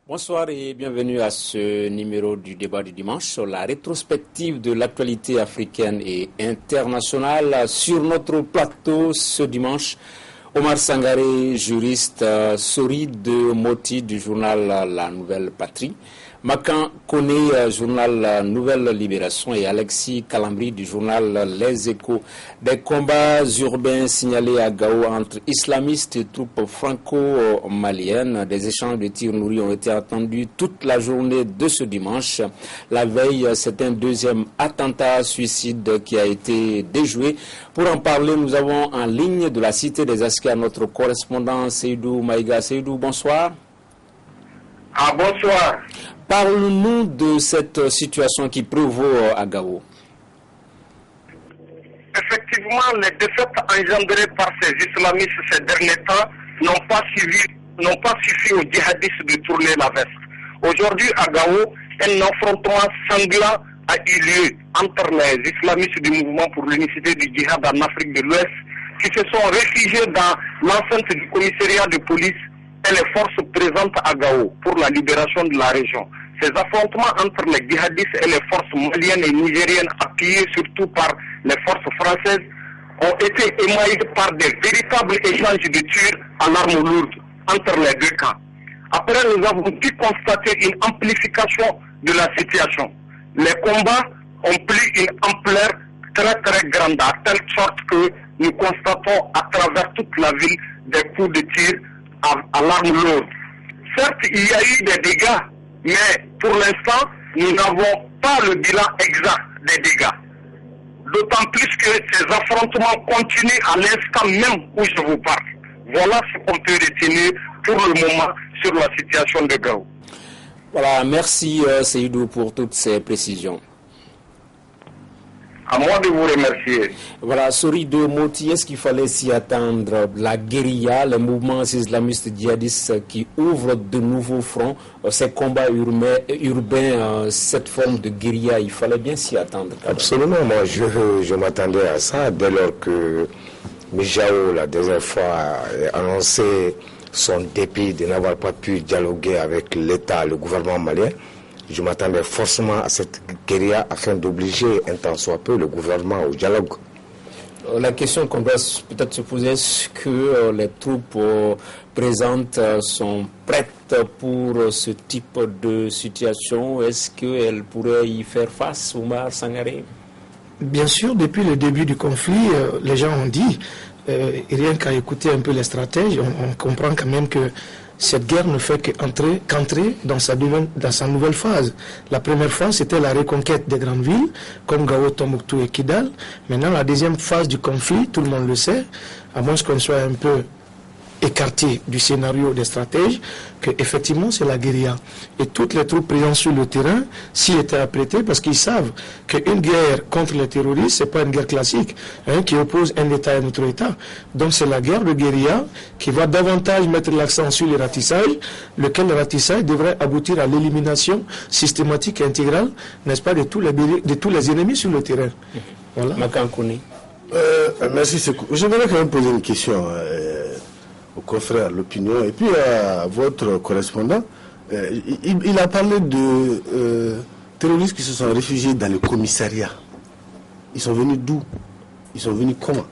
Bonsoir et bienvenue à ce numéro du débat du dimanche sur la rétrospective de l'actualité africaine et internationale. Sur notre plateau ce dimanche, Omar Sangaré, juriste, Sori de Moti du journal La Nouvelle Patrie, Makan Kone, journal Nouvelle Libération, et Alexis Kalambri du journal Les Échos. Des combats urbains signalés à Gao entre islamistes et troupes franco-maliennes. Des échanges de tirs nourris ont été entendus toute la journée de ce dimanche. La veille, c'est un deuxième attentat suicide qui a été déjoué. Pour en parler, nous avons en ligne de la cité des Askers notre correspondant Seydou Maïga. Seydou, bonsoir. Bonsoir. Parle-nous de cette situation qui prévaut à Gao. Effectivement, les défaites engendrées par ces islamistes ces derniers temps n'ont pas suffi aux djihadistes de tourner la veste. Aujourd'hui, à Gao, un affrontement sanglant a eu lieu entre les islamistes du mouvement pour l'unicité du djihad en Afrique de l'Ouest qui se sont réfugiés dans l'enceinte du commissariat de police et les forces présentes à Gao pour la libération de la région. Ces affrontements entre les djihadistes et les forces maliennes et nigériennes, appuyées surtout par les forces françaises, ont été émaillés par des véritables échanges de tirs à l'arme lourde entre les deux camps. Après, nous avons pu constater une amplification de la situation. Les combats ont pris une ampleur très très grande, à telle sorte que nous constatons à travers toute la ville des coups de tir à l'arme lourde. Certes, il y a eu des dégâts, mais pour l'instant, nous n'avons pas le bilan exact des dégâts. D'autant plus que ces affrontements continuent à l'instant même où je vous parle. Voilà ce qu'on peut retenir pour le moment sur la situation de Gao. Voilà, merci Seydou pour toutes ces précisions. À moi de vous remercier. Voilà, Sori de Moti, est-ce qu'il fallait s'y attendre? La guérilla, les mouvements islamistes djihadistes qui ouvrent de nouveaux fronts, ces combats urbains, cette forme de guérilla, il fallait bien s'y attendre. Absolument, moi je m'attendais à ça dès lors que Mijao, la dernière fois, a annoncé son dépit de n'avoir pas pu dialoguer avec l'État, le gouvernement malien. Je m'attendais forcément à cette guérilla afin d'obliger un tant soit peu le gouvernement au dialogue. La question qu'on doit peut-être se poser, est-ce que les troupes présentes sont prêtes pour ce type de situation? Est-ce qu'elles pourraient y faire face, Omar Sangaré? Bien sûr, depuis le début du conflit, les gens ont dit, rien qu'à écouter un peu les stratèges, on comprend quand même que cette guerre ne fait qu'entrer dans sa nouvelle phase. La première phase, c'était la reconquête des grandes villes, comme Gao, Tombouctou et Kidal. Maintenant, la deuxième phase du conflit, tout le monde le sait, à moins qu'on soit un peu écarté du scénario des stratèges, que effectivement c'est la guérilla. Et toutes les troupes présentes sur le terrain s'y étaient apprêtées parce qu'ils savent qu'une guerre contre les terroristes, c'est pas une guerre classique, qui oppose un État à un autre État. Donc c'est la guerre de guérilla qui va davantage mettre l'accent sur le ratissage, lequel le ratissage devrait aboutir à l'élimination systématique et intégrale, n'est-ce pas, de tous les ennemis sur le terrain. Voilà. Makan Kone. Merci. Je voudrais quand même poser une question aux confrères, l'opinion, et puis à votre correspondant. Il a parlé de terroristes qui se sont réfugiés dans le commissariat. Ils sont venus d'où? Ils sont venus comment?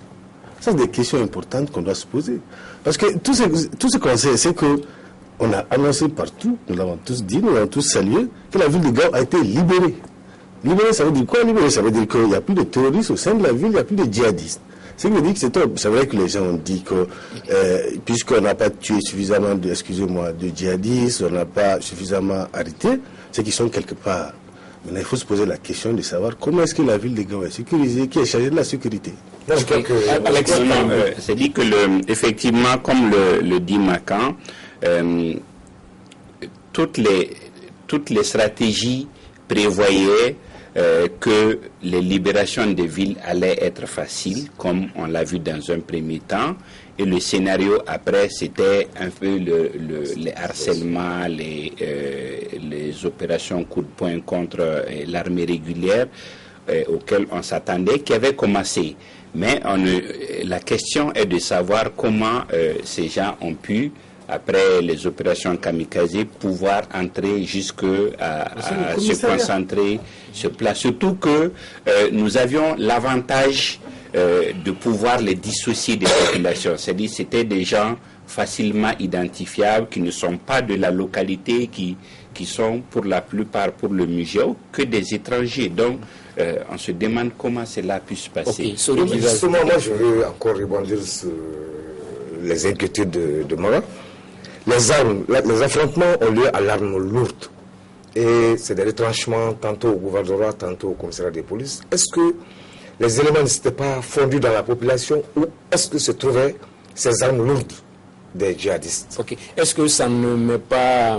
Ça, c'est des questions importantes qu'on doit se poser. Parce que tout ce qu'on sait, c'est qu'on a annoncé partout, nous l'avons tous dit, nous l'avons tous salué, que la ville de Gao a été libérée. Libérée, ça veut dire quoi? Libérée, ça veut dire qu'il n'y a plus de terroristes au sein de la ville, il n'y a plus de djihadistes. Ce qui veut dire que c'est vrai que les gens ont dit que puisqu'on n'a pas tué suffisamment de djihadistes, on n'a pas suffisamment arrêté, c'est qu'ils sont quelque part. Maintenant, il faut se poser la question de savoir comment est-ce que la ville de Gao est sécurisée, qui est chargée de la sécurité. C'est dit que effectivement, comme le dit Makan, toutes les stratégies prévoyaient que les libérations des villes allaient être faciles, comme on l'a vu dans un premier temps, et le scénario après, c'était un peu les harcèlements, les opérations coup de poing contre l'armée régulière auxquelles on s'attendait, qui avaient commencé. Mais la question est de savoir comment ces gens ont pu après les opérations kamikaze, pouvoir entrer jusque à se concentrer sur place. Surtout que nous avions l'avantage de pouvoir les dissocier des populations. C'est-à-dire c'était des gens facilement identifiables, qui ne sont pas de la localité, qui sont pour la plupart pour le Mugéo, que des étrangers. Donc, on se demande comment cela puisse passer. Okay. Justement, moi, je veux encore rebondir sur les inquiétudes de Mara. Les affrontements ont lieu à l'arme lourde. Et c'est des retranchements tantôt au gouvernorat, tantôt au commissariat de police. Est-ce que les éléments ne s'étaient pas fondus dans la population ou est-ce que se trouvaient ces armes lourdes des djihadistes? Okay. Est-ce que ça ne met pas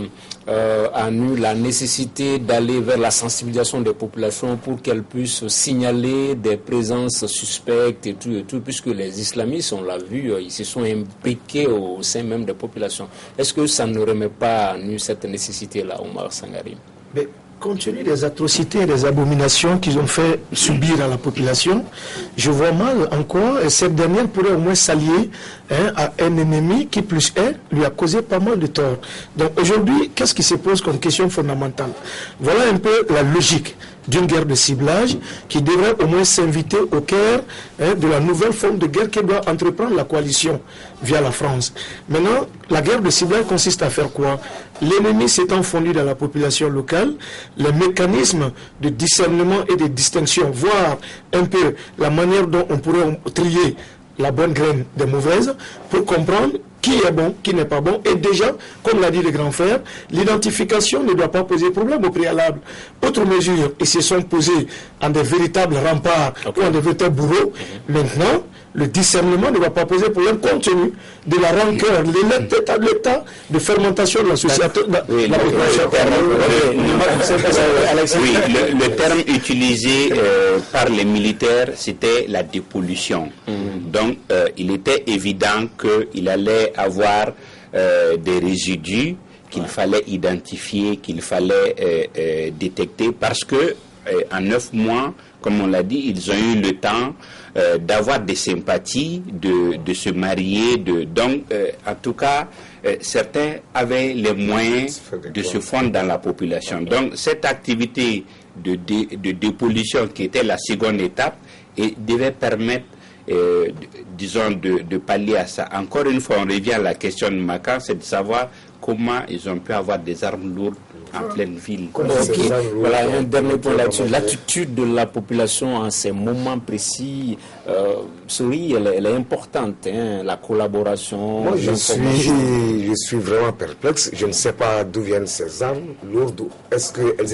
à nu la nécessité d'aller vers la sensibilisation des populations pour qu'elles puissent signaler des présences suspectes et tout, puisque les islamistes, on l'a vu, ils se sont imbriqués au sein même des populations. Est-ce que ça ne remet pas à nu cette nécessité-là, Omar Sangaré? Mais compte tenu des atrocités et des abominations qu'ils ont fait subir à la population, je vois mal en quoi cette dernière pourrait au moins s'allier à un ennemi qui, plus est, lui a causé pas mal de tort. Donc aujourd'hui, qu'est-ce qui se pose comme question fondamentale? Voilà un peu la logique d'une guerre de ciblage qui devrait au moins s'inviter au cœur de la nouvelle forme de guerre que doit entreprendre la coalition via la France. Maintenant, la guerre de ciblage consiste à faire quoi? L'ennemi s'étant fondu dans la population locale, les mécanismes de discernement et de distinction, voire un peu la manière dont on pourrait trier la bonne graine des mauvaises pour comprendre qui est bon, qui n'est pas bon. Et déjà, comme l'a dit le grand frère, l'identification ne doit pas poser problème au préalable. Autre mesure, ils se sont posés en des véritables remparts ou en des véritables bourreaux. Maintenant, le discernement ne va pas poser problème compte tenu de la rancœur, l'état de fermentation de la société. Le terme utilisé par les militaires, c'était la dépollution. Donc, il était évident qu'il allait avoir des résidus qu'il fallait identifier, qu'il fallait détecter, parce que en 9 mois, comme on l'a dit, ils ont eu le temps d'avoir des sympathies, de se marier. Donc, en tout cas, certains avaient les moyens de se fondre dans la population. Donc, cette activité de dépollution qui était la seconde étape devait permettre, disons, de pallier à ça. Encore une fois, on revient à la question de Makan, c'est de savoir comment ils ont pu avoir des armes lourdes en pleine ville. Voilà, un dernier point là-dessus. L'attitude de la population en ces moments précis, Souri, elle est importante, la collaboration. Moi, je suis vraiment perplexe. Je ne sais pas d'où viennent ces armes lourdes. Est-ce qu'elles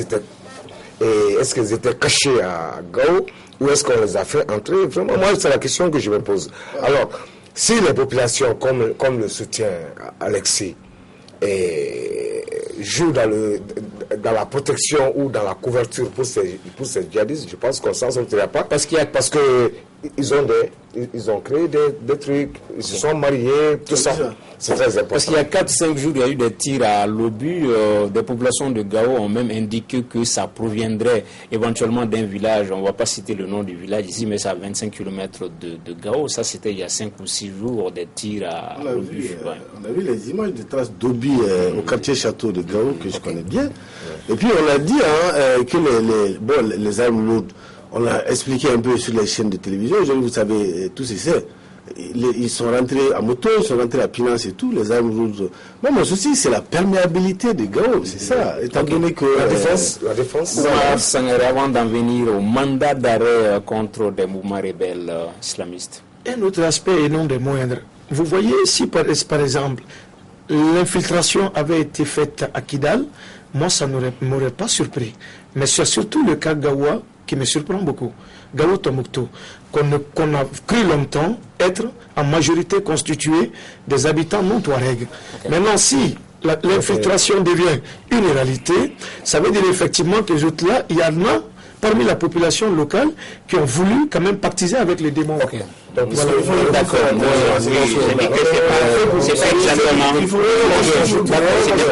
étaient cachées à Gao ou est-ce qu'on les a fait entrer? Vraiment, moi, c'est la question que je me pose. Alors, si les populations, comme le soutient Alexis, jouent dans la protection ou dans la couverture pour ces djihadistes, je pense qu'on s'en sortira pas. Parce que ils ont créé des trucs, ils se sont mariés, tout ça. C'est très important. Parce qu'il y a 4-5 jours, il y a eu des tirs à l'obus. Des populations de Gao ont même indiqué que ça proviendrait éventuellement d'un village. On ne va pas citer le nom du village ici, mais c'est à 25 km de Gao. Ça, c'était il y a 5 ou 6 jours, des tirs à l'obus. On a vu les images de traces d'obus au quartier château de Gao, que je connais bien. Et puis, on a dit que les armes lourdes, on l'a expliqué un peu sur les chaînes de télévision. Aujourd'hui, vous savez, tous ces ils sont rentrés à moto, ils sont rentrés à Pinance et tout, les armes lourdes. Mais mon souci, c'est la perméabilité des Gao, c'est ça. Étant donné que la défense. Avant d'en venir au mandat d'arrêt contre des mouvements rebelles islamistes. Un autre aspect et non des moindres. Vous voyez, si par exemple, l'infiltration avait été faite à Kidal, moi, ça ne m'aurait pas surpris. Mais c'est surtout le cas Gawa qui me surprend beaucoup. Gao Tombouctou, qu'on a cru longtemps être en majorité constitué des habitants non touaregs. Maintenant, si l'infiltration devient une réalité, ça veut dire effectivement que les autres-là, il y en a parmi la population locale qui ont voulu quand même pactiser avec les démons. Okay. Donc, voilà, d'accord. C'est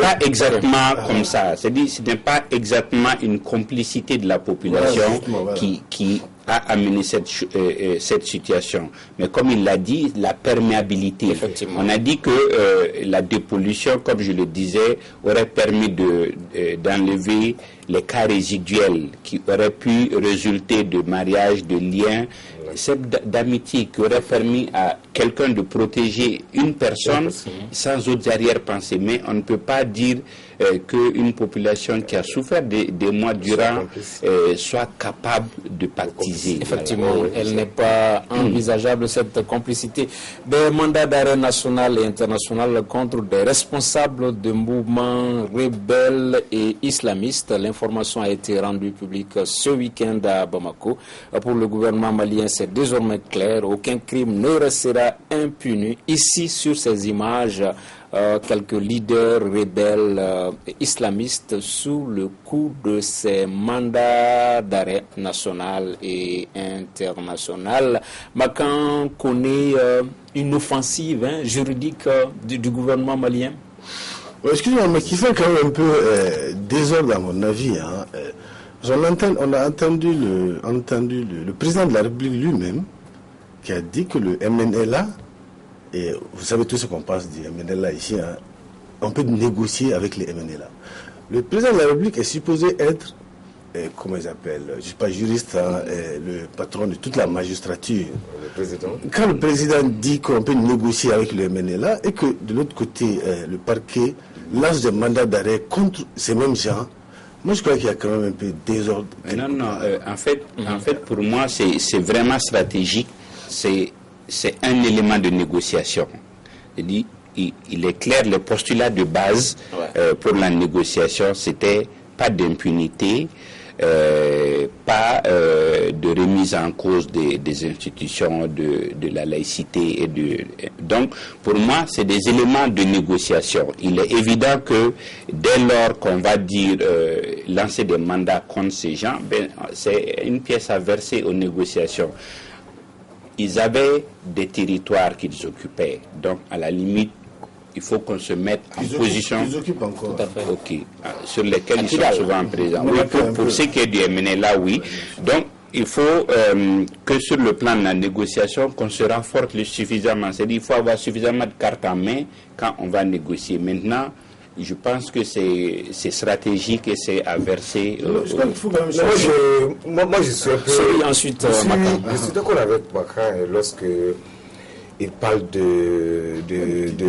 pas exactement comme ça. C'est-à-dire, ce n'est pas exactement une complicité de la population qui a amené cette situation. Mais comme il l'a dit, la perméabilité. On a dit que la dépollution, comme je le disais, aurait permis d'enlever les cas résiduels qui auraient pu résulter de mariage, de liens, d'amitié, qui aurait permis à quelqu'un de protéger une personne sans autres arrière-pensées. Mais on ne peut pas dire qu'une population qui a souffert des mois durant soit capable de pactiser. Effectivement, elle n'est pas envisageable, cette complicité. Des mandats d'arrêt national et international contre des responsables de mouvements rebelles et islamistes. L'information a été rendue publique ce week-end à Bamako. Pour le gouvernement malien, c'est désormais clair. Aucun crime ne restera impuni. Ici, sur ces images, quelques leaders rebelles islamistes sous le coup de ces mandats d'arrêt national et international. Macan connaît une offensive juridique du gouvernement malien. Excusez-moi, mais qui fait quand même un peu désordre à mon avis. On a entendu le président de la République lui-même qui a dit que le MNLA, et vous savez tout ce qu'on pense du MNLA ici, on peut négocier avec les MNLA. Le président de la République est supposé être, comment ils appellent, je ne suis pas juriste, le patron de toute la magistrature. Le président. Quand le président dit qu'on peut négocier avec le MNLA et que de l'autre côté, le parquet lance des mandats d'arrêt contre ces mêmes gens, moi je crois qu'il y a quand même un peu de désordre. En fait, pour moi, c'est vraiment stratégique. C'est un élément de négociation. Il est clair, le postulat de base pour la négociation, c'était pas d'impunité, pas de remise en cause des institutions de la laïcité. Donc, pour moi, c'est des éléments de négociation. Il est évident que dès lors qu'on va dire lancer des mandats contre ces gens, c'est une pièce à verser aux négociations. Ils avaient des territoires qu'ils occupaient. Donc, à la limite, il faut qu'on se mette en position. Ils occupent encore. Tout à fait. OK. Sur lesquels ils sont souvent présents. Oui, pour ce qui est du MNLA, oui. Donc, il faut que sur le plan de la négociation, qu'on se renforce suffisamment. C'est-à-dire qu'il faut avoir suffisamment de cartes en main quand on va négocier. Maintenant, je pense que c'est stratégique et c'est à verser. Je crois qu'il faut quand même moi, je suis un peu. Ensuite, je suis d'accord avec Macan lorsque il parle de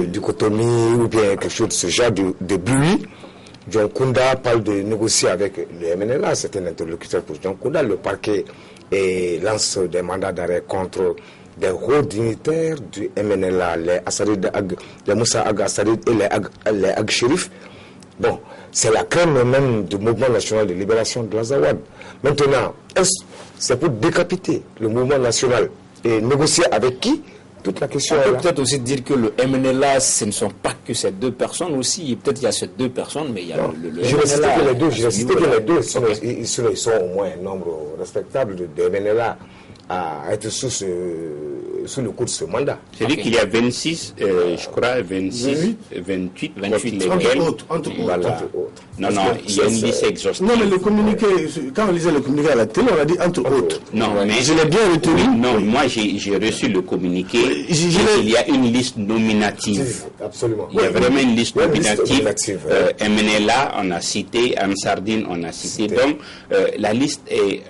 dichotomie ou bien quelque chose de ce genre de bruit. John Kounda parle de négocier avec le MNLA, c'est un interlocuteur pour John Kounda. Le parquet lance des mandats d'arrêt contre des hauts dignitaires du MNLA, les Moussa Ag Assarid et les Ag Chérif. Bon, c'est la crème même du mouvement national de libération de l'Azawad. Maintenant, c'est pour décapiter le mouvement national et négocier avec qui? Toute la question. On peut peut-être aussi dire que le MNLA, ce ne sont pas que ces deux personnes aussi. Peut-être il y a ces deux personnes, mais il y a le je vais citer que les deux. Okay. Ils sont au moins un nombre respectable de MNLA à être sous le coup de ce mandat. C'est-à-dire qu'il y a 26, je crois, 28 lesquels. Entre autres. Non, il y a une liste exhaustive. Non, mais le communiqué, quand on lisait le communiqué à la télé, on a dit entre autres. Non, mais je l'ai bien retenu. Oui, non, moi j'ai reçu le communiqué. Il y a une liste nominative. Absolument. Il y a vraiment une liste nominative. MNLA, on a cité, Ansardine, on a cité. Donc, la liste est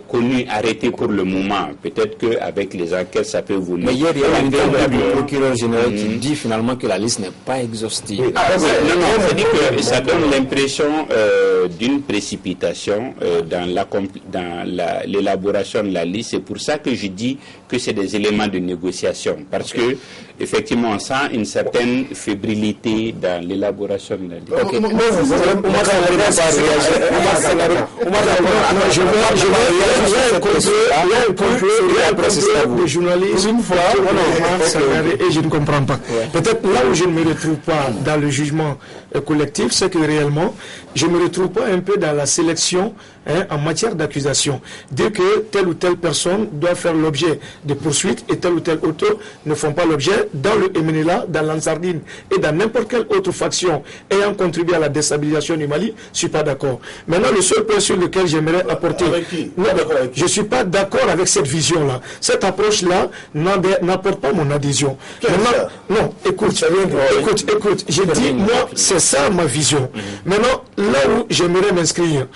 connu, arrêté pour le moment. Peut-être qu'avec les enquêtes, ça peut évoluer. Mais hier, il y a une interview du procureur général qui dit finalement que la liste n'est pas exhaustive. Oui. C'est-à-dire que ça donne l'impression d'une précipitation dans l'élaboration de la liste. C'est pour ça que je dis que c'est des éléments de négociation. Parce que, effectivement, on sent une certaine fébrilité dans l'élaboration de la liste. Le journalisme, une fois, et je ne comprends pas. Peut-être là où je ne me retrouve pas dans le jugement collectif, c'est que réellement, je ne me retrouve pas un peu dans la sélection en matière d'accusation. Dès que telle ou telle personne doit faire l'objet de poursuites et tel ou tel auteur ne font pas l'objet dans le MNLA, dans l'Ansardine et dans n'importe quelle autre faction ayant contribué à la déstabilisation du Mali, je ne suis pas d'accord. Maintenant, le seul point sur lequel j'aimerais apporter... je ne suis pas d'accord avec cette vision-là. Cette approche-là n'apporte pas mon adhésion. Maintenant, non, écoute, j'ai dit, moi, c'est ça ma vision. Maintenant, là où j'aimerais m'inscrire,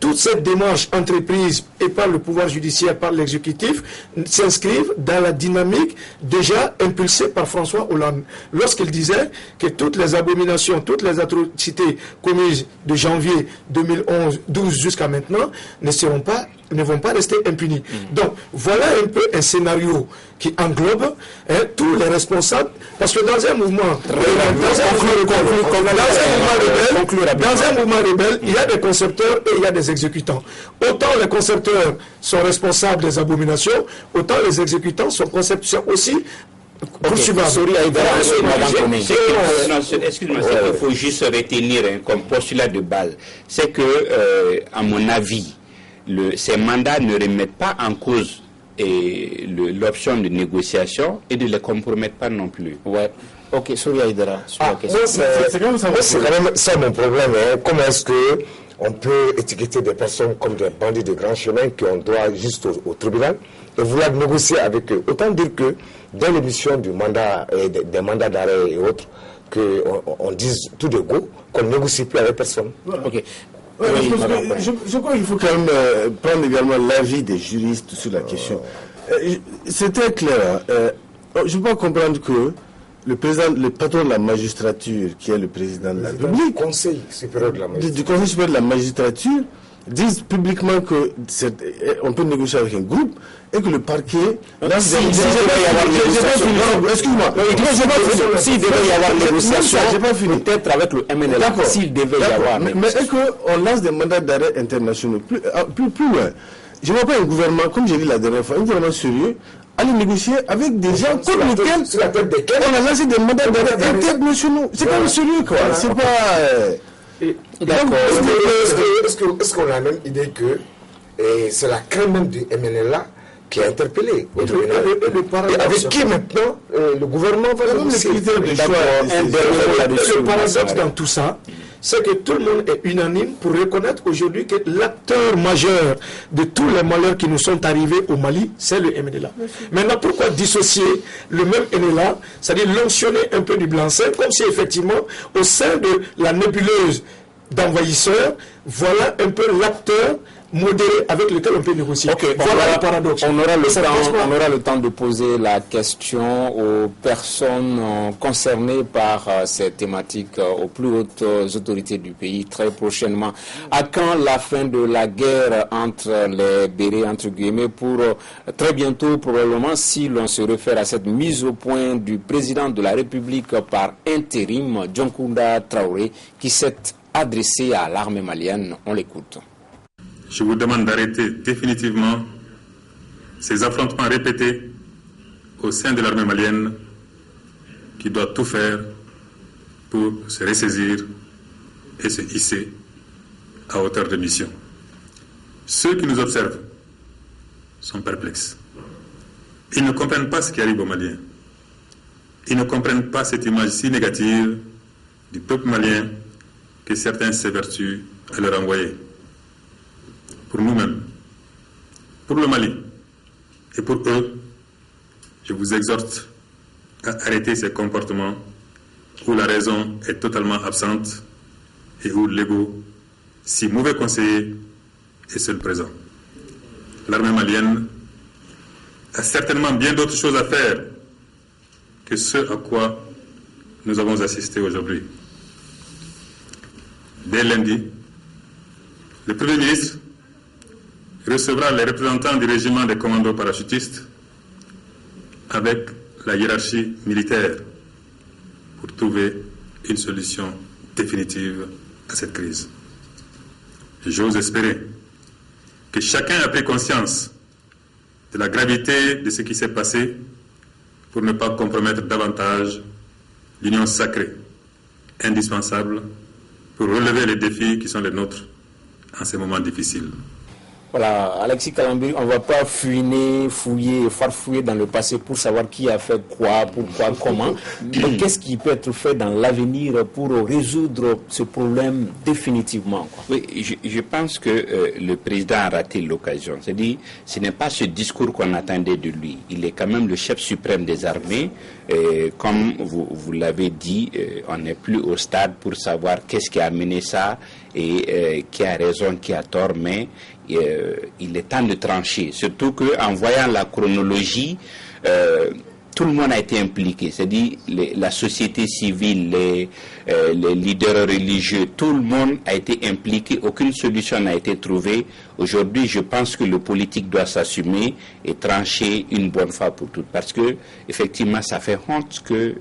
toute cette démarche entreprise et par le pouvoir judiciaire, par l'exécutif, s'inscrivent dans la dynamique déjà impulsée par François Hollande. Lorsqu'il disait que toutes les abominations, toutes les atrocités commises de janvier 2012 jusqu'à maintenant ne vont pas rester impunies. Donc, voilà un peu un scénario qui englobe tous les responsables, parce que dans un mouvement rebelle, il y a des concepteurs et il y a des exécutants. Autant les concepteurs sont responsables des abominations, autant les exécutants sont concepteurs aussi. Excuse-moi, il faut juste retenir comme postulat de base. C'est que, à mon avis, ces mandats ne remettent pas en cause l'option de négociation et ne les compromettent pas non plus. Ouais. Ok, Souria Aïdara, sur la question. C'est quand même ça mon problème. Comment est-ce qu'on peut étiqueter des personnes comme des bandits de grand chemin qu'on doit juste au tribunal et vouloir négocier avec eux? Autant dire que dans l'émission du mandat, des mandats d'arrêt et autres, qu'on dise tout de go, qu'on ne négocie plus avec personne. Voilà. Ok. Je crois qu'il faut quand même prendre également l'avis des juristes sur la question. C'est très clair. Je peux pas comprendre que le patron de la magistrature, qui est le président de la République, du Conseil supérieur de la magistrature, disent publiquement que on peut négocier avec un groupe et que le parquet... Excuse-moi. S'il devait y avoir négociation, peut-être avec le MNLA, s'il devait y avoir... Mais est-ce qu'on lance des mandats d'arrêt internationaux plus loin? Je ne vois pas un gouvernement, comme j'ai dit la dernière fois, un gouvernement sérieux, aller négocier avec des gens contre lesquels on a lancé des mandats d'arrêt internationaux. C'est pas sérieux, quoi. C'est pas... D'accord. Est-ce qu'on a la même idée que c'est la crainte même du MNLA qui est interpellé au tribunal? Et avec qui maintenant le gouvernement va négocier? Le paradoxe dans tout ça, c'est que tout le monde est unanime pour reconnaître aujourd'hui que l'acteur majeur de tous les malheurs qui nous sont arrivés au Mali, c'est le MNLA. Maintenant, pourquoi dissocier le même MNLA, c'est-à-dire l'onctionner un peu du blanc-seing, comme si effectivement, au sein de la nébuleuse d'envahisseurs, voilà un peu l'acteur modéré avec lequel on peut négocier. Okay, voilà le paradoxe. On aura le temps de poser la question aux personnes concernées par ces thématiques, aux plus hautes autorités du pays très prochainement. À quand la fin de la guerre entre les bérets, entre guillemets, pour très bientôt probablement, si l'on se réfère à cette mise au point du président de la République par intérim, Dioncounda Traoré, qui s'est adressé à l'armée malienne. On l'écoute. Je vous demande d'arrêter définitivement ces affrontements répétés au sein de l'armée malienne qui doit tout faire pour se ressaisir et se hisser à hauteur de mission. Ceux qui nous observent sont perplexes. Ils ne comprennent pas ce qui arrive aux Maliens. Ils ne comprennent pas cette image si négative du peuple malien que certains s'évertuent à leur envoyer. Pour nous-mêmes, pour le Mali et pour eux, je vous exhorte à arrêter ces comportements où la raison est totalement absente et où l'ego, si mauvais conseiller, est seul présent. L'armée malienne a certainement bien d'autres choses à faire que ce à quoi nous avons assisté aujourd'hui. Dès lundi, le Premier ministre recevra les représentants du régiment des commandos parachutistes avec la hiérarchie militaire pour trouver une solution définitive à cette crise. J'ose espérer que chacun a pris conscience de la gravité de ce qui s'est passé pour ne pas compromettre davantage l'union sacrée, indispensable pour relever les défis qui sont les nôtres en ces moments difficiles. Voilà, Alexis Kalambiri, on ne va pas fouiller, farfouiller dans le passé pour savoir qui a fait quoi, pourquoi, comment. Mais qu'est-ce qui peut être fait dans l'avenir pour résoudre ce problème définitivement, quoi? Oui, je pense que le président a raté l'occasion. C'est-à-dire, ce n'est pas ce discours qu'on attendait de lui. Il est quand même le chef suprême des armées. Comme vous l'avez dit, on n'est plus au stade pour savoir qu'est-ce qui a amené ça et qui a raison, qui a tort, mais il est temps de trancher. Surtout qu'en voyant la chronologie, tout le monde a été impliqué. C'est-à-dire la société civile, les leaders religieux, tout le monde a été impliqué. Aucune solution n'a été trouvée. Aujourd'hui, je pense que le politique doit s'assumer et trancher une bonne fois pour toutes. Parce que, effectivement, ça fait honte que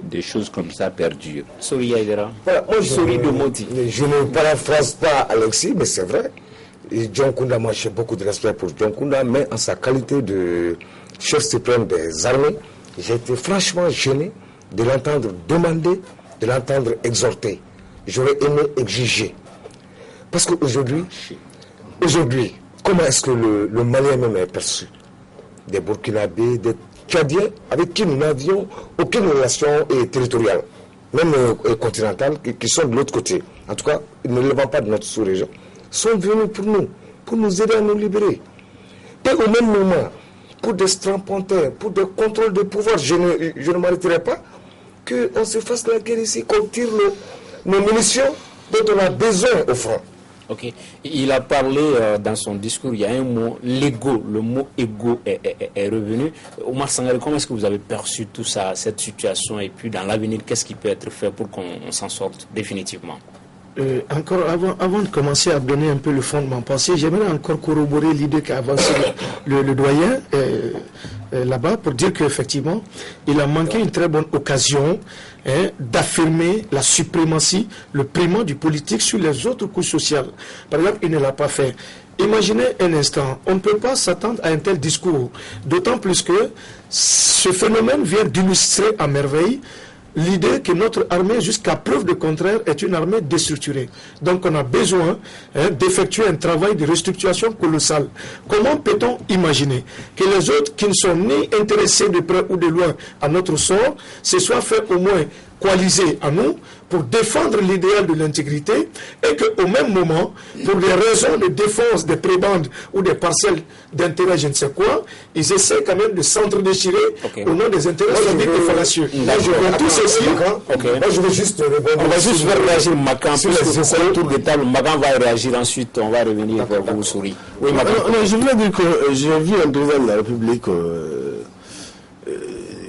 des choses comme ça perdurent. Soria Idera. Voilà, moi, je ne paraphrase pas Alexis, mais c'est vrai. Et John Kounda, moi j'ai beaucoup de respect pour John Kounda, mais en sa qualité de chef suprême des armées, j'ai été franchement gêné de l'entendre demander, de l'entendre exhorter. J'aurais aimé exiger. Parce qu'aujourd'hui, comment est-ce que le Malien même est perçu? Des Burkinabés, des Tchadiens, avec qui nous n'avions aucune relation territoriale, même continentale, qui sont de l'autre côté. En tout cas, ne relevant pas de notre sous-région, sont venus pour nous aider à nous libérer. Et au même moment, pour des strapontins, pour des contrôles de pouvoir, je ne m'arrêterai pas qu'on se fasse la guerre ici, qu'on tire nos munitions dont on a besoin au front. Ok. Il a parlé dans son discours, il y a un mot, l'ego. Le mot ego est revenu. Omar Sangaré, comment est-ce que vous avez perçu tout ça, cette situation, et puis dans l'avenir, qu'est-ce qui peut être fait pour qu'on s'en sorte définitivement? Encore avant de commencer à donner un peu le fondement pensé, j'aimerais encore corroborer l'idée qu'a avancé le doyen là-bas pour dire qu'effectivement, il a manqué une très bonne occasion d'affirmer la suprématie, le primat du politique sur les autres couches sociales. Par exemple, il ne l'a pas fait. Imaginez un instant, on ne peut pas s'attendre à un tel discours, d'autant plus que ce phénomène vient d'illustrer à merveille l'idée que notre armée, jusqu'à preuve de contraire, est une armée déstructurée. Donc on a besoin d'effectuer un travail de restructuration colossal. Comment peut-on imaginer que les autres qui ne sont ni intéressés de près ou de loin à notre sort, se soient fait au moins coaliser à nous pour défendre l'idéal de l'intégrité, et qu'au même moment, pour des raisons de défense des prébendes ou des parcelles d'intérêt je ne sais quoi, ils essaient quand même de s'entre-déchirer au nom des intérêts soviétiques et fallacieux. Tout ceci, moi je veux juste répondre. On va juste faire réagir Macan, puisque c'est le tour de table. Macan va réagir ensuite, on va revenir vers vous, Souris. Oui, Macan. Non, je voulais dire que j'ai vu un président de la République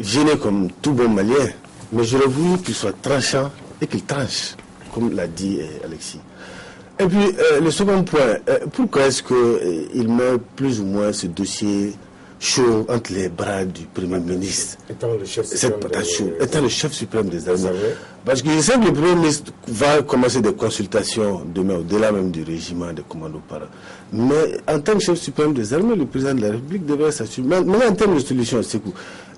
gêné comme tout bon Malien, mais j'aurais voulu qu'il soit tranchant et qu'il tranche, comme l'a dit Alexis. Et puis, le second point, pourquoi est-ce qu'il met plus ou moins ce dossier chaud entre les bras du Premier ministre, étant le chef suprême des armées? Parce qu'il sait que le Premier ministre va commencer des consultations demain, au-delà même du régiment des commandos para. Mais en tant que chef suprême des armées, le président de la République devrait s'assumer. Maintenant, en termes de solution, c'est quoi?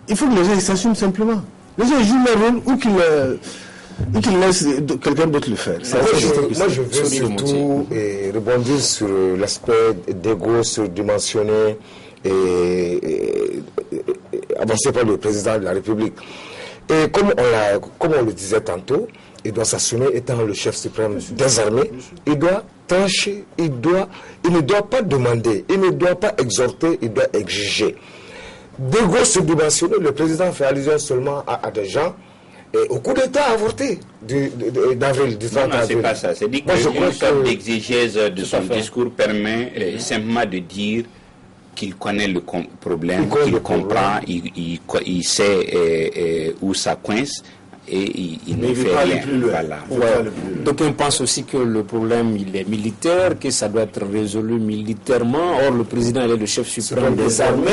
Il faut que les gens s'assument simplement. Les gens jouent leur rôle ou qu'ils laissent quelqu'un d'autre le faire. Moi, je veux surtout rebondir sur l'aspect d'égo surdimensionné et avancé par le président de la République. Et comme on le disait tantôt, il doit s'assumer étant le chef suprême des armées. Il doit trancher, il ne doit pas demander, il ne doit pas exhorter, il doit exiger. D'égo surdimensionné, le président fait allusion seulement à des gens au coup d'État avorté d'avril, du 30 avril. Non, c'est pas ça. C'est dit qu'une sorte d'exégèse de son discours permet simplement de dire qu'il connaît le problème, qu'il comprend, il sait où ça coince. Et il ne fait rien. Voilà. D'aucuns pensent aussi que le problème il est militaire, que ça doit être résolu militairement. Or, le président il est le chef suprême des armées.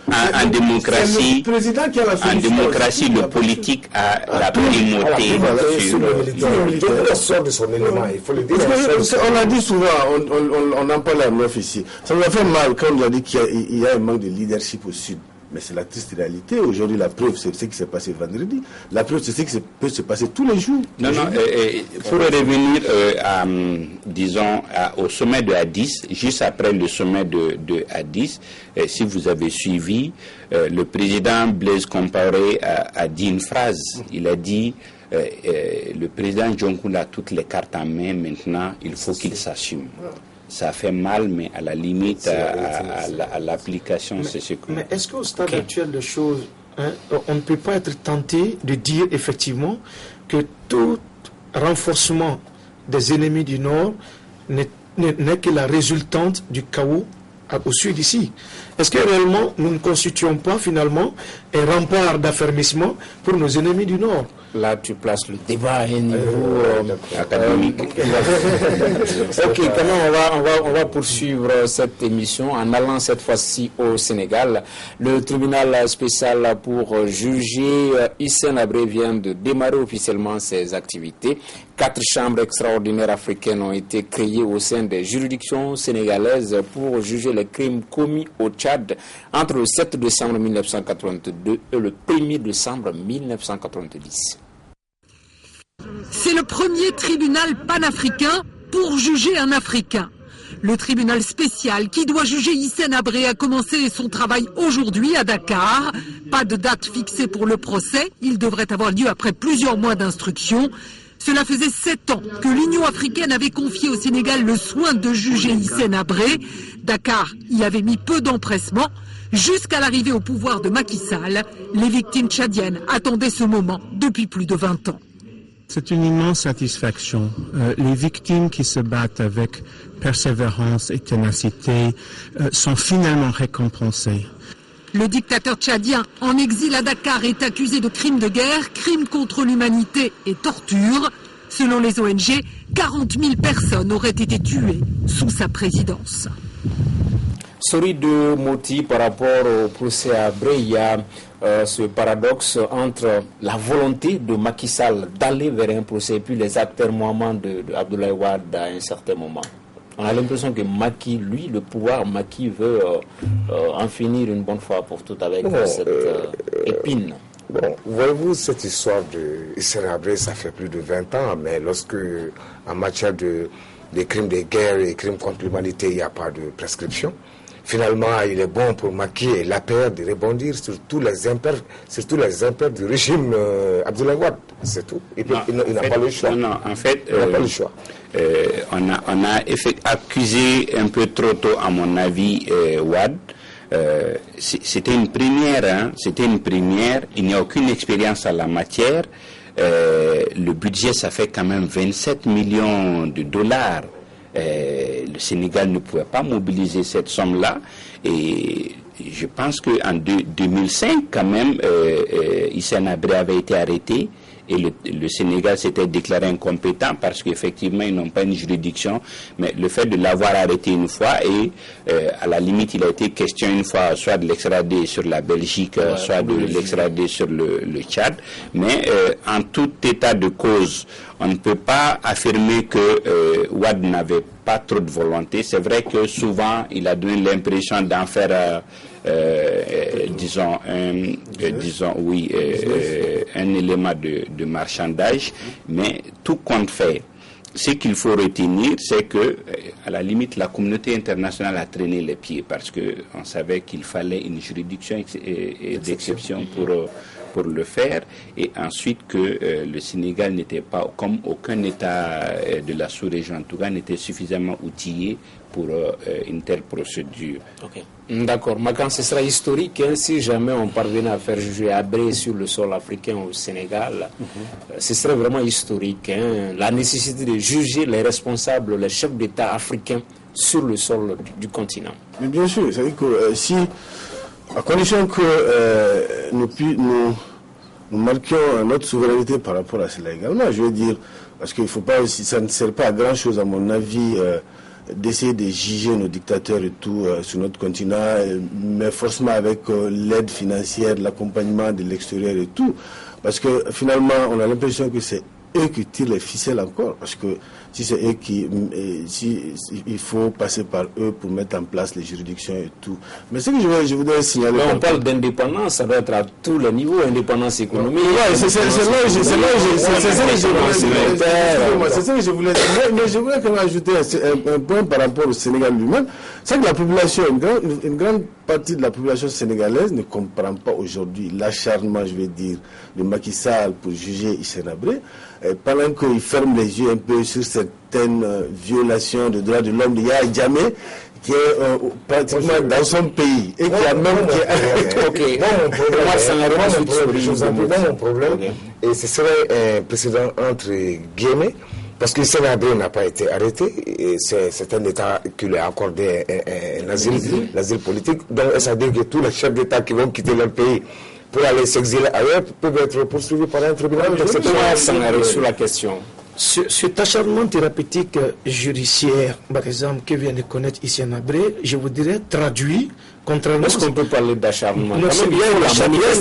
En démocratie, le politique a la primauté sur le militaire. On l'a dit souvent, on en parle à neuf ici. Ça nous a fait mal quand on a dit qu'il y a un manque de leadership au Sud. Mais c'est la triste réalité. Aujourd'hui, la preuve, c'est ce qui s'est passé vendredi. La preuve, c'est ce qui peut se passer tous les jours. Non, pour revenir, disons, au sommet de Addis, juste après le sommet de Addis, si vous avez suivi, le président Blaise Compaoré a dit une phrase. Il a dit... le président Dioncounda a toutes les cartes en main, maintenant il faut qu'il s'assume. Ça fait mal, mais à la limite, à l'application, c'est ce que... Mais est-ce qu'au stade actuel des choses, on ne peut pas être tenté de dire effectivement que tout renforcement des ennemis du Nord n'est que la résultante du chaos au sud ici? Est-ce que réellement nous ne constituons pas finalement un rempart d'affermissement pour nos ennemis du Nord? Là, tu places le débat à un niveau académique. Ok, quand même, on va poursuivre cette émission en allant cette fois-ci au Sénégal. Le tribunal spécial pour juger Hissène Habré vient de démarrer officiellement ses activités. 4 chambres extraordinaires africaines ont été créées au sein des juridictions sénégalaises pour juger les crimes commis au Tchad entre le 7 décembre 1982 et le 1er décembre 1990. C'est le premier tribunal panafricain pour juger un Africain. Le tribunal spécial qui doit juger Hissène Habré a commencé son travail aujourd'hui à Dakar. Pas de date fixée pour le procès. Il devrait avoir lieu après plusieurs mois d'instruction. Cela faisait 7 ans que l'Union africaine avait confié au Sénégal le soin de juger Hissène Habré. Dakar y avait mis peu d'empressement. Jusqu'à l'arrivée au pouvoir de Macky Sall, les victimes tchadiennes attendaient ce moment depuis plus de 20 ans. C'est une immense satisfaction. Les victimes qui se battent avec persévérance et ténacité sont finalement récompensées. Le dictateur tchadien en exil à Dakar est accusé de crimes de guerre, crimes contre l'humanité et torture. Selon les ONG, 40 000 personnes auraient été tuées sous sa présidence. Sori de Moti, par rapport au procès Habré, il y a ce paradoxe entre la volonté de Macky Sall d'aller vers un procès et puis les acteurs Mohamed de Abdoulaye Wade à un certain moment. On a l'impression que Macky, lui, le pouvoir, Macky veut en finir une bonne fois pour toutes avec cette épine. Bon, voyez-vous, cette histoire de Hissène Habré, ça fait plus de 20 ans, mais lorsque, en matière de crimes de guerre et crimes contre l'humanité, il n'y a pas de prescription, finalement, il est bon pour Macky et l'APR de rebondir sur tous les impairs du régime Abdoulaye Wade. C'est tout. Il n'a pas le choix. Non, en fait, il n'a pas le choix. On a accusé un peu trop tôt, à mon avis, Wade. C'était une première, hein. C'était une première. Il n'y a aucune expérience en la matière. Le budget, ça fait quand même 27 millions de dollars. Le Sénégal ne pouvait pas mobiliser cette somme-là. Et je pense qu'en 2005, quand même, Hissène Habré avait été arrêté. Et le Sénégal s'était déclaré incompétent parce qu'effectivement, ils n'ont pas une juridiction. Mais le fait de l'avoir arrêté une fois, et à la limite, il a été question une fois soit de l'extrader sur la Belgique, soit de l'extrader sur le Tchad. Mais en tout état de cause, on ne peut pas affirmer que Wade n'avait pas trop de volonté. C'est vrai que souvent, il a donné l'impression d'en faire... disons un élément de marchandage, mais tout compte fait. Ce qu'il faut retenir, c'est que, à la limite, la communauté internationale a traîné les pieds parce qu'on savait qu'il fallait une juridiction d'exception pour le faire, et ensuite que le Sénégal n'était pas, comme aucun État de la sous-région en tout cas, n'était suffisamment outillé pour une telle procédure. Okay. D'accord. Makan, ce sera historique hein, si jamais on parvenait à faire juger Habré sur le sol africain au Sénégal. Ce serait vraiment historique. Hein, la nécessité de juger les responsables, les chefs d'État africains sur le sol du continent. Mais bien sûr, c'est-à-dire que si, à condition que nous marquions notre souveraineté par rapport à cela également, je veux dire, parce qu'il ne faut pas aussi, ça ne sert pas à grand-chose à mon avis, d'essayer de juger nos dictateurs et tout sur notre continent, mais forcément avec l'aide financière, l'accompagnement de l'extérieur et tout, parce que finalement on a l'impression que c'est eux qui tirent les ficelles encore, parce que si c'est eux il faut passer par eux pour mettre en place les juridictions et tout. Mais ce que je voudrais signaler... Mais on parle d'indépendance, ça doit être à tous les niveaux, indépendance économique. Ouais, c'est ça que je voulais dire. Mais je voulais quand même ajouter un point par rapport au Sénégal lui-même. C'est que la population, une grande partie de la population sénégalaise ne comprend pas aujourd'hui l'acharnement, je vais dire, de Macky Sall pour juger Hissène Habré, pendant qu'il ferme les yeux un peu sur certaines violations des droits de l'homme de Yahya Jammeh, qui est pratiquement dans son pays et qui a même... Mon problème, et ce serait un précédent entre guillemets, parce que Hissène Habré n'a pas été arrêté, et c'est un État qui lui a accordé un asile politique. Donc ça veut dire que tous les chefs d'État qui vont quitter leur pays pour aller s'exiler ailleurs peuvent être poursuivis par un tribunal. Sur la question. Cet acharnement thérapeutique judiciaire, par exemple, que vient de connaître Hissène Habré, je vous dirais traduit, contrairement... Est-ce qu'on peut parler d'acharnement? Il y a un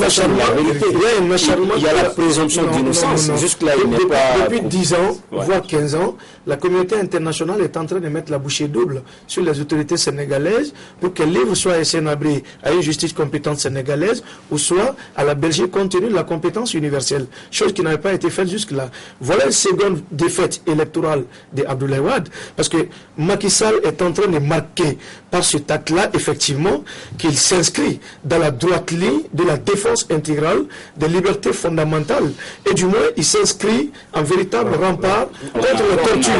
acharnement. Il y a la présomption d'innocence. Jusque-là, il n'est pas... Depuis 10 ans, voire 15 ans, la communauté internationale est en train de mettre la bouchée double sur les autorités sénégalaises pour que livre soit Hissène Habré à une justice compétente sénégalaise ou soit à la Belgique compte tenu de la compétence universelle. Chose qui n'avait pas été faite jusque-là. Voilà une seconde défaite électorale d'Abdoulaye Wade, parce que Macky Sall est en train de marquer par cet acte-là, effectivement, qu'il s'inscrit dans la droite ligne de la défense intégrale des libertés fondamentales. Et du moins, il s'inscrit en véritable rempart contre la torture.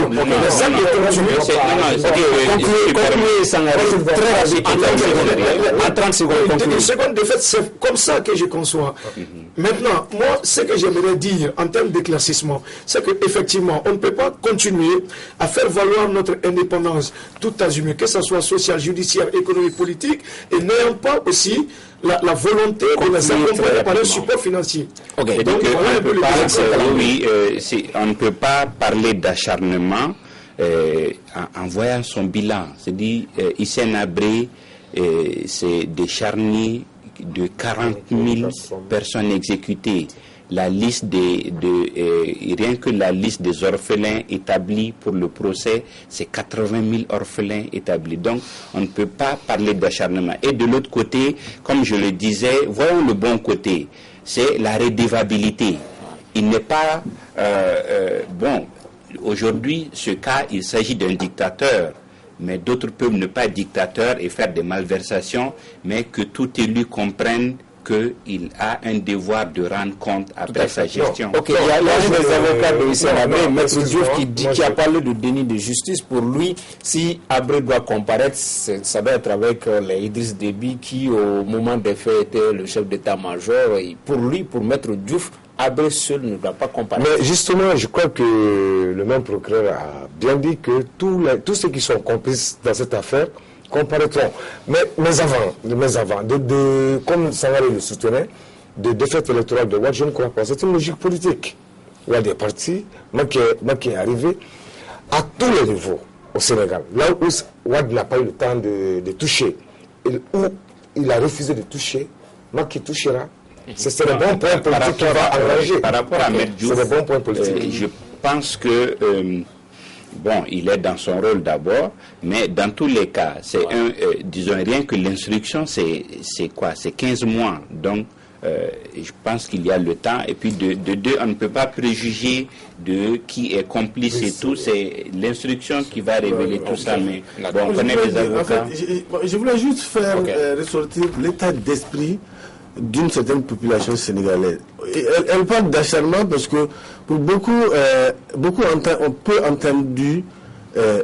Une seconde défaite, c'est comme ça que je conçois. Maintenant, moi, ce que j'aimerais dire en termes d'éclaircissement, c'est qu'effectivement, on ne peut pas continuer à faire valoir notre indépendance tout azimut, que ce soit social, judiciaire, économique, politique, et n'ayant pas aussi la volonté de les accompagner par un support financier. Donc, on ne peut pas parler d'acharnement en voyant son bilan. C'est-à-dire, Hissène Habré, c'est des charniers de 40 000 personnes exécutées. La liste rien que la liste des orphelins établis pour le procès, c'est 80 000 orphelins établis. Donc, on ne peut pas parler d'acharnement. Et de l'autre côté, comme je le disais, voyons le bon côté, c'est la redevabilité. Il n'est pas... bon, aujourd'hui, ce cas, il s'agit d'un dictateur. Mais d'autres peuvent ne pas être dictateurs et faire des malversations, mais que tout élu comprenne qu'il a un devoir de rendre compte après sa gestion. Ok, il y a des avocats de Hissène Habré, Maître Diouf qui a parlé de déni de justice. Pour lui, si Habré doit comparaître, ça doit être avec les Idriss Déby qui, au moment des faits, était le chef d'état-major. Pour lui, pour Maître Diouf, Habré seul ne doit pas comparaître. Mais justement, je crois que le même procureur a bien dit que tous ceux qui sont complices dans cette affaire comparaîtront. Mais avant, comme Sangaré le soutenait, de défaite électorale de Wade, je ne crois pas. C'est une logique politique. Wade est parti, Macky est arrivé à tous les niveaux au Sénégal. Là où Wade n'a pas eu le temps de toucher, où il a refusé de toucher, Macky touchera. C'est le bon point politique qui va engager. Par rapport à Maître Diouf, c'est le bon point politique. Je pense que... bon, il est dans son rôle d'abord, mais dans tous les cas, c'est disons rien que l'instruction, c'est quoi? C'est 15 mois. Donc, je pense qu'il y a le temps. Et puis, de deux, on ne peut pas préjuger de qui est complice et tout. C'est l'instruction qui va révéler tout ça. Mais bon, on connaît les avocats. En fait, je voulais juste faire ressortir l'état d'esprit d'une certaine population sénégalaise. Elle parle d'acharnement parce que pour beaucoup on peut entendre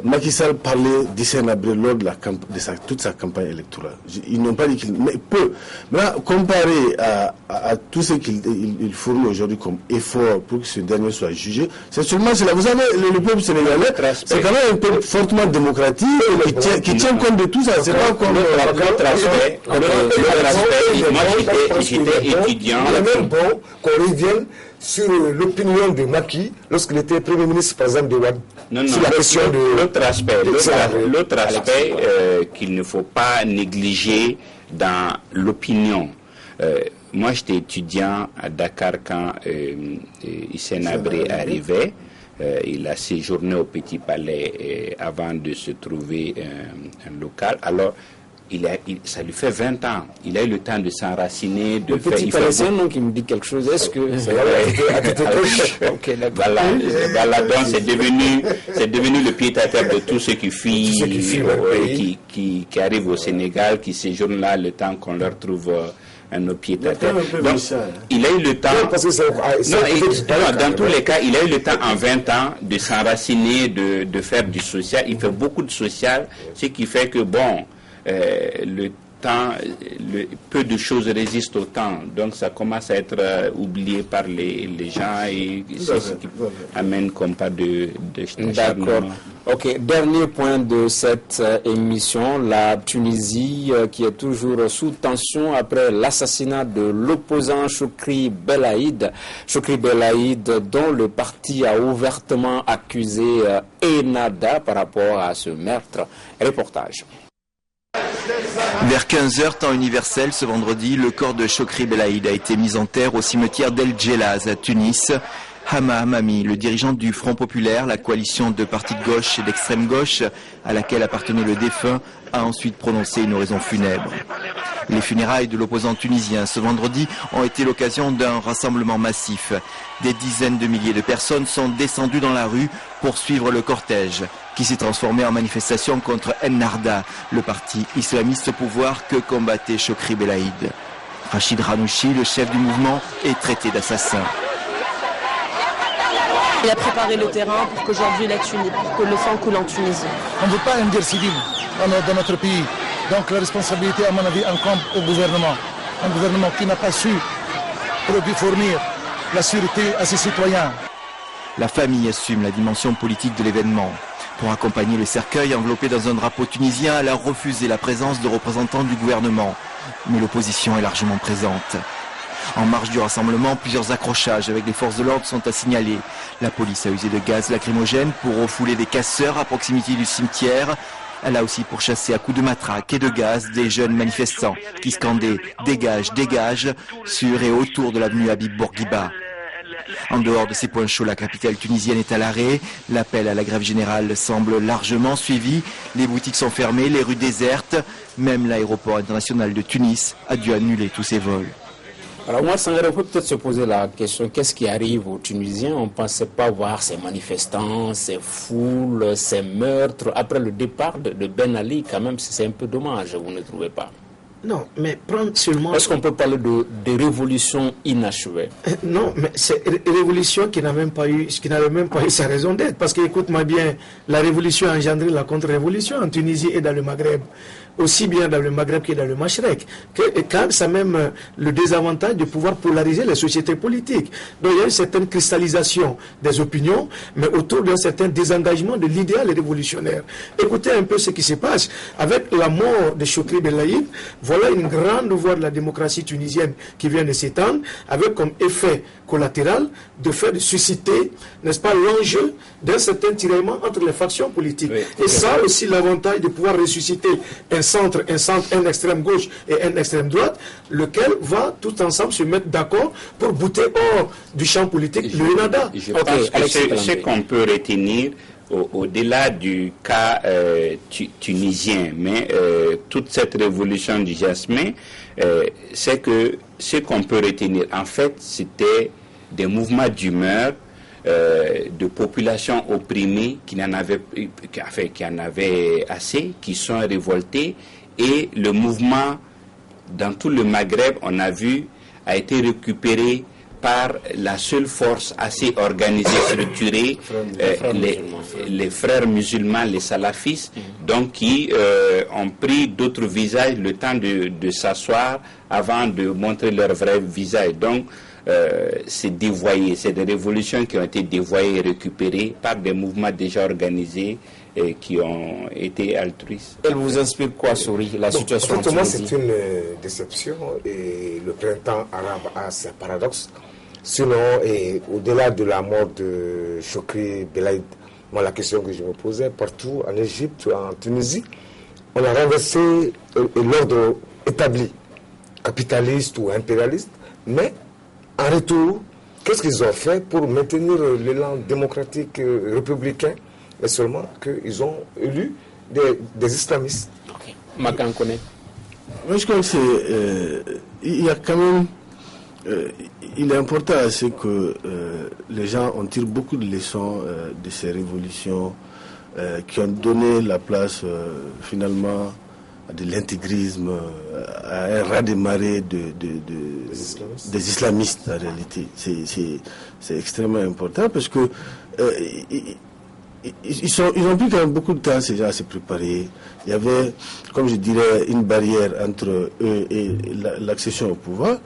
Macky Sall parler d'Hissène Habré lors de toute sa campagne électorale. Ils n'ont pas dit qu'il... Mais peu. Maintenant, comparé à tout ce qu'il fournit aujourd'hui comme effort pour que ce dernier soit jugé, c'est seulement cela. Vous savez, le peuple sénégalais, c'est quand même un peuple fortement démocratique qui tient compte de tout ça. C'est pas comme... Moi, j'étais étudiant. Il est même bon qu'on revienne sur l'opinion de Macky lorsqu'il était Premier ministre, par exemple, de Wade. Non, sur la question de l'autre aspect qu'il ne faut pas négliger dans l'opinion. moi, j'étais étudiant à Dakar quand Hissène Habré arrivait. Il a séjourné au Petit Palais avant de se trouver un local. Alors, ça lui fait 20 ans. Il a eu le temps de s'enraciner, de faire... Petit Palais, c'est un nom qui me dit quelque chose. Est-ce que... Voilà, donc c'est devenu le pied-à-terre de tous ceux qui fuient, qui arrivent au Sénégal, qui séjournent là le temps qu'on leur trouve... un autre pied-à-terre. Donc, il a eu le temps... dans tous les cas, il a eu le temps en 20 ans de s'enraciner, de faire du social. Il fait beaucoup de social, ce qui fait que, le temps, peu de choses résistent au temps. Donc, ça commence à être oublié par les gens et c'est ce qui amène comme pas de D'accord. Ok, dernier point de cette émission, la Tunisie qui est toujours sous tension après l'assassinat de l'opposant Chokri Belaïd. Chokri Belaïd dont le parti a ouvertement accusé Ennahda par rapport à ce meurtre. Reportage. Vers 15h, temps universel, ce vendredi, le corps de Chokri Belaïd a été mis en terre au cimetière d'El Djelaz à Tunis. Hama Hamami, le dirigeant du Front Populaire, la coalition de partis de gauche et d'extrême gauche à laquelle appartenait le défunt, a ensuite prononcé une oraison funèbre. Les funérailles de l'opposant tunisien ce vendredi ont été l'occasion d'un rassemblement massif. Des dizaines de milliers de personnes sont descendues dans la rue pour suivre le cortège, qui s'est transformé en manifestation contre Ennahda, le parti islamiste au pouvoir que combattait Chokri Belaïd. Rachid Ranouchi, le chef du mouvement, est traité d'assassin. Il a préparé le terrain pour qu'aujourd'hui pour que le sang coule en Tunisie. On ne veut pas une guerre civile dans notre pays. Donc la responsabilité, à mon avis, incombe au gouvernement. Un gouvernement qui n'a pas su fournir la sûreté à ses citoyens. La famille assume la dimension politique de l'événement. Pour accompagner le cercueil enveloppé dans un drapeau tunisien, elle a refusé la présence de représentants du gouvernement. Mais l'opposition est largement présente. En marge du rassemblement, plusieurs accrochages avec les forces de l'ordre sont à signaler. La police a usé de gaz lacrymogène pour refouler des casseurs à proximité du cimetière. Elle a aussi pourchassé à coups de matraque et de gaz des jeunes manifestants qui scandaient « Dégage, dégage » sur et autour de l'avenue Habib Bourguiba. En dehors de ces points chauds, la capitale tunisienne est à l'arrêt. L'appel à la grève générale semble largement suivi. Les boutiques sont fermées, les rues désertes. Même l'aéroport international de Tunis a dû annuler tous ses vols. Alors moi, on peut peut-être se poser la question, qu'est-ce qui arrive aux Tunisiens? On ne pensait pas voir ces manifestants, ces foules, ces meurtres. Après le départ de Ben Ali, quand même, c'est un peu dommage, vous ne trouvez pas? Non, mais prendre seulement... Est-ce qu'on peut parler de révolution inachevée? Non, mais c'est une révolution qui n'avait même pas eu sa raison d'être. Parce que, écoute-moi bien, la révolution a engendré la contre-révolution en Tunisie et dans le Maghreb. Aussi bien dans le Maghreb que dans le Machrek. Car ça a même le désavantage de pouvoir polariser les sociétés politiques. Donc il y a une certaine cristallisation des opinions, mais autour d'un certain désengagement de l'idéal révolutionnaire. Écoutez un peu ce qui se passe. Avec la mort de Chokri Belaïd, voilà une grande voie de la démocratie tunisienne qui vient de s'étendre, avec comme effet collatéral de susciter, n'est-ce pas, l'enjeu d'un certain tiraillement entre les factions politiques. Oui, et ça aussi l'avantage de pouvoir ressusciter un extrême gauche et un extrême droite, lequel va tout ensemble se mettre d'accord pour bouter hors du champ politique le Ennahda. Je pense que ce qu'on peut retenir au-delà du cas tunisien, mais toute cette révolution du jasmin, c'est que ce qu'on peut retenir, en fait, c'était des mouvements d'humeur de populations opprimées qui en avaient assez, qui sont révoltées, et le mouvement dans tout le Maghreb, on a vu, a été récupéré par la seule force assez organisée, structurée, les frères musulmans, les salafistes, donc qui ont pris d'autres visages le temps de s'asseoir avant de montrer leur vrai visage. Donc, c'est dévoyé, c'est des révolutions qui ont été dévoyées et récupérées par des mouvements déjà organisés et qui ont été altruistes. Elle vous inspire quoi, Souri, la situation en Tunisie? C'est une déception et le printemps arabe a ses paradoxes. Sinon, au-delà de la mort de Chokri Belaïd, moi la question que je me posais, partout en Égypte, en Tunisie, on a renversé l'ordre établi, capitaliste ou impérialiste, Mais en retour, qu'est-ce qu'ils ont fait pour maintenir l'élan démocratique républicain? Et seulement qu'ils ont élu des islamistes. Okay. Makan Kone. Moi, je crois que il y a quand même... il est important que les gens en tirent beaucoup de leçons de ces révolutions qui ont donné la place finalement à de l'intégrisme, à un raz-de-marée des islamistes en réalité. C'est extrêmement important parce que ils ont pris quand même beaucoup de temps ces gens à se préparer. Il y avait, comme je dirais, une barrière entre eux et l'accession au pouvoir.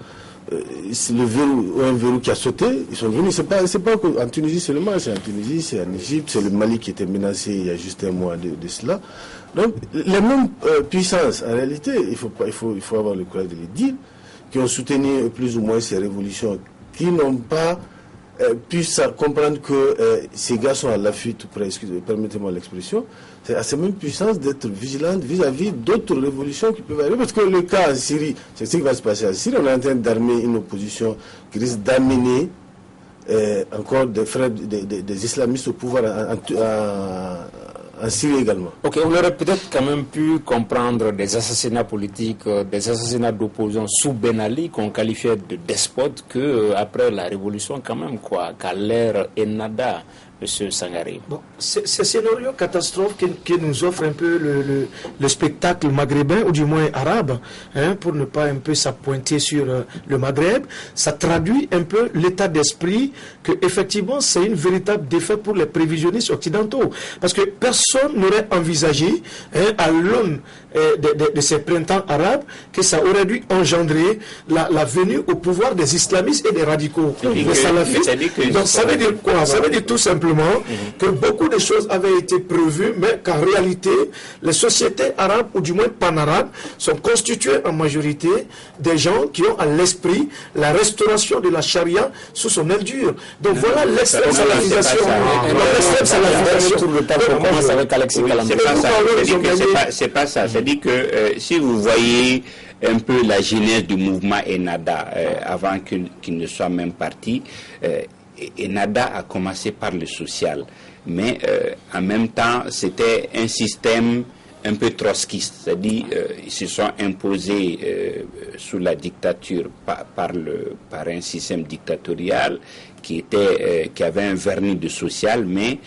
C'est le verrou, un verrou qui a sauté. Ils sont venus. C'est pas en Tunisie seulement, c'est en Tunisie, c'est en Égypte, c'est le Mali qui était menacé il y a juste un mois de cela. Donc les mêmes puissances, en réalité, il faut avoir le courage de le dire, qui ont soutenu plus ou moins ces révolutions, qui n'ont pas pu comprendre que ces gars sont à l'affût, permettez-moi l'expression, c'est à ces mêmes puissances d'être vigilantes vis-à-vis d'autres révolutions qui peuvent arriver. Parce que le cas en Syrie, c'est ce qui va se passer en Syrie, on est en train d'armer une opposition qui risque d'amener encore des islamistes au pouvoir en Syrie également. Ok, on aurait peut-être quand même pu comprendre des assassinats politiques, des assassinats d'opposants sous Ben Ali qu'on qualifiait de despotes que après la révolution quand même qu'à l'ère Ennahda, M. Sangaré. Bon, c'est scénario catastrophe que nous offre un peu le spectacle maghrébin, ou du moins arabe, pour ne pas un peu s'appointer sur le Maghreb. Ça traduit un peu l'état d'esprit que effectivement c'est une véritable défaite pour les prévisionnistes occidentaux. Parce que personne n'aurait envisagé, à l'aune de ces printemps arabes, que ça aurait dû engendrer la venue au pouvoir des islamistes et des radicaux, des salafistes. Donc ça veut dire quoi? Ça veut dire tout simplement que beaucoup de choses avaient été prévues, mais qu'en réalité, les sociétés arabes, ou du moins panarabes, sont constituées en majorité des gens qui ont à l'esprit la restauration de la charia sous son aile dure. Donc voilà l'extrême salafisation. C'est pas ça. C'est-à-dire que si vous voyez un peu la genèse du mouvement Ennahda avant qu'il ne soit même parti, Ennahda a commencé par le social, mais en même temps c'était un système un peu trotskiste, c'est-à-dire ils se sont imposés sous la dictature par un système dictatorial qui avait un vernis de social, mais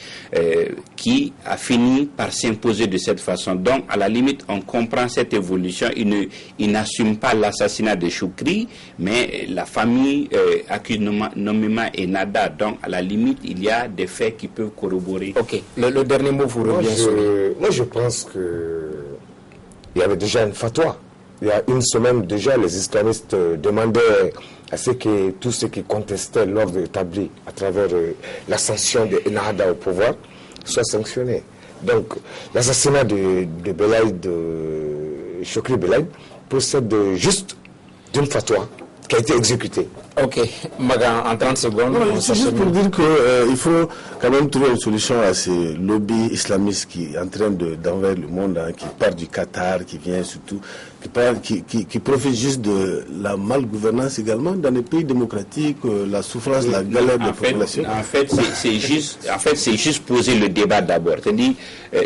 qui a fini par s'imposer de cette façon. Donc, à la limite, on comprend cette évolution. Il n'assume pas l'assassinat de Choukri, mais la famille accuse nommément Ennahda. Donc, à la limite, il y a des faits qui peuvent corroborer. Ok, le dernier mot vous revient sur... Moi, je pense qu'il y avait déjà une fatwa. Il y a une semaine déjà, les islamistes demandaient à ce que tous ceux qui contestaient l'ordre établi à travers l'ascension de Ennahda au pouvoir soient sanctionnés. Donc, l'assassinat de Choukri Belaïd procède juste d'une fatwa qui a été exécutée. Ok, Magan, en 30 secondes. Non, c'est juste pour dire qu'il faut quand même trouver une solution à ces lobbies islamistes qui sont en train d'envahir le monde, qui partent du Qatar, qui vient surtout, qui profitent juste de la malgouvernance également dans les pays démocratiques, la souffrance, la galère des populations. En fait, c'est juste poser le débat d'abord. C'est-à-dire,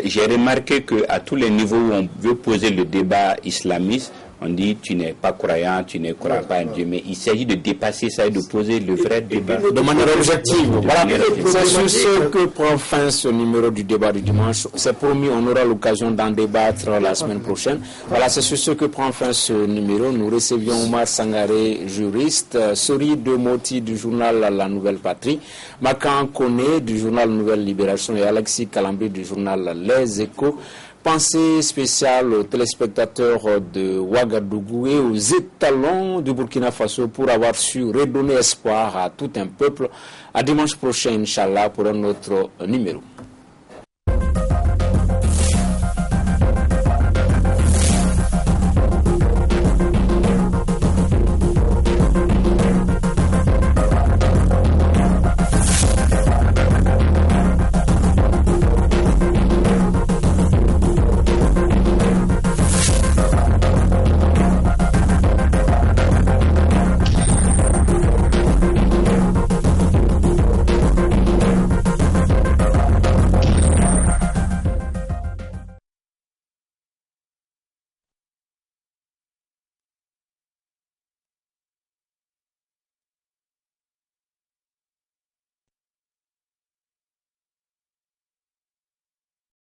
j'ai remarqué qu'à tous les niveaux où on veut poser le débat islamiste, on dit tu n'es pas croyant, tu ne crois pas en Dieu, mais il s'agit de dépasser ça et de poser le vrai débat de manière objective. Voilà, c'est sur ce que prend fin ce numéro du débat du dimanche. C'est promis, on aura l'occasion d'en débattre la semaine prochaine. Voilà, c'est sur ce que prend fin ce numéro. Nous recevions Oumar Sangaré, juriste, Sori Demoti du journal La Nouvelle Patrie, Makan Kone du journal Nouvelle Libération et Alexis Calambri du journal Les Échos. Pensée spéciale aux téléspectateurs de Ouagadougou et aux étalons du Burkina Faso pour avoir su redonner espoir à tout un peuple. À dimanche prochain, Inch'Allah, pour un autre numéro.